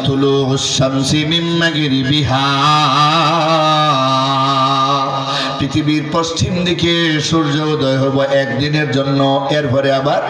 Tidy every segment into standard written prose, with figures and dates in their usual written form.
তুলুউশ শামসি মিন মাগরিবিহা, পৃথিবীর পশ্চিম দিকে সূর্য উদয় হবে একদিনের জন্য, এরপরে আবার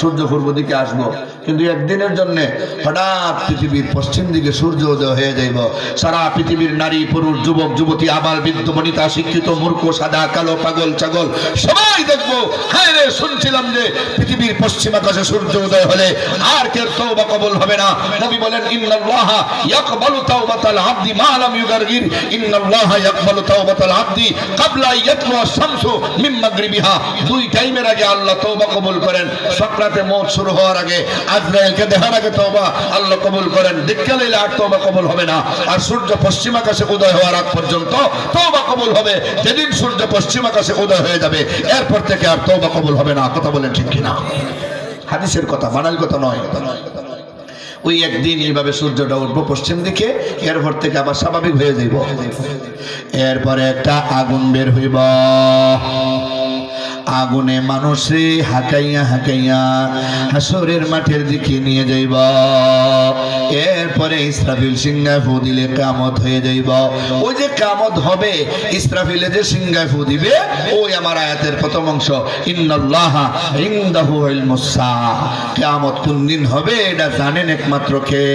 সূর্য পূর্ব দিকে আসবো, কিন্তু একদিনের জন্য হঠাৎ পৃথিবীর পশ্চিম দিকে সূর্য উদয় হয়ে যাইব। সারা পৃথিবীর নারী পুরুষ যুবক যুবতী আবার বৃদ্ধ বনিতা শিক্ষিত মূর্খ সাদা কালো পাগল ছাগল সবাই দেখবো, হ্যাঁ রে শুনছিলাম যে পৃথিবীর পশ্চিম আকাশে সূর্য উদয় হলে আর কেউ তওবা কবুল হবে না। নবী বলেন ইন্নাল্লাহা ইয়াকবালু তাওবাতাল আবদি মা লাম ইউগারগির, ইন্নাল্লাহা ইয়াকবালু তাওবাতাল আবদি ক্বাবলা ইয়াতলু আশ-শামসু মিন মাগরিবিহা। দুই টাইমের আগে আল্লাহ তওবা কবুল করেন। সাকরাতে মওত শুরু হওয়ার আগে আজরাইলকে দেখার আগে তওবা আল্লাহ কবুল করেন, দেখা লইলে আর তওবা কবুল হবে না। আর সূর্য পশ্চিম আকাশে উদয় হওয়ার আগ পর্যন্ত তওবা কবুল হবে। যেদিন সূর্য পশ্চিম আকাশে উদয় হয়ে যাবে এরপর থেকে আর তওবা কবুল হবে না। কথা বলেন ঠিক কিনা? হাদিসের কথা, বানাল কথা নয়। ওই একদিন এইভাবে সূর্যটা উঠবো পশ্চিম দিকে, এরপর থেকে আবার স্বাভাবিক হয়ে যাইব। এরপরে একটা আগুন বের হইব, আগুনে মানুষে হাঁকাইয়া হাঁকাইয়া হাসরের মাঠের দিকে নিয়ে যাইব। এরপরে ইসরাফিল সিংহায় ফু দিলে কিয়ামত হয়ে যাইব। ওই যে কিয়ামত হবে, ইসরাফিলে যে সিংহায় ফু দিবে, ওই আমার আয়াতের প্রথম অংশ, ইন্নাল্লাহা ইনদাহু ইলমুস সাআহ। কিয়ামত কোন দিন হবে এটা জানেন একমাত্র কে?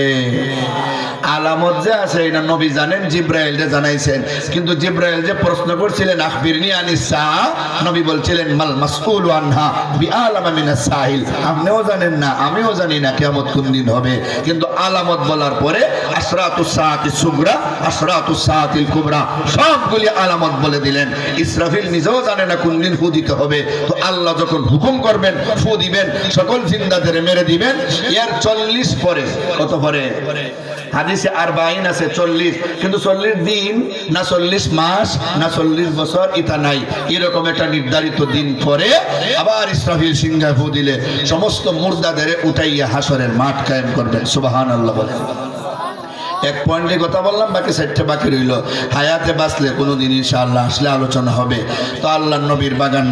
আলামত যে আছে এটা নবী জানেন, জিব্রাইল যে জানাইছেন। কিন্তু জিব্রাইল যে প্রশ্ন করছিলেন আখবিরনি আনিস সাআহ, নবী বলছিলেন মাল মাসউলু আনহা বিআলামা মিনাস সাইল। আপনিও জানেন না, আমিও জানি না কিয়ামত কোন দিন হবে। কিন্তু আলামত বলার পরে আশরাতুস সাআতিস সুগরা, আশরাতুস সাআতিল কুবরা সবগুলি আলামত বলে দিলেন। ইসরাফিল নিজেও জানে না কোন দিন ফু দিতে হবে। তো আল্লাহ যখন হুকুম করবেন ফু দিবেন, সকল জিন্দাদের মেরে দিবেন। এর 40 পরে, কত পরে? হাদিসে 40 আছে 40, কিন্তু 40 দিন না 40 মাস না 40 বছর এটা নাই। এরকম একটা নির্ধারিত দিন পরে আবার ইসরাফিল সিংহায় ফু দিলে সমস্ত মুর্দাদের উঠাইয়া হাসরের মাঠ কায়েম করবেন। সুবহানাল্লাহ বলেন। এক পয়েন্টে কথা বললাম, বাকি 4টা বাকি রইল। হায়াতে বাঁচলে কোনোদিন ইনশাআল্লাহ আসলে আলোচনা হবে। তো আল্লাহর নবীর বাগান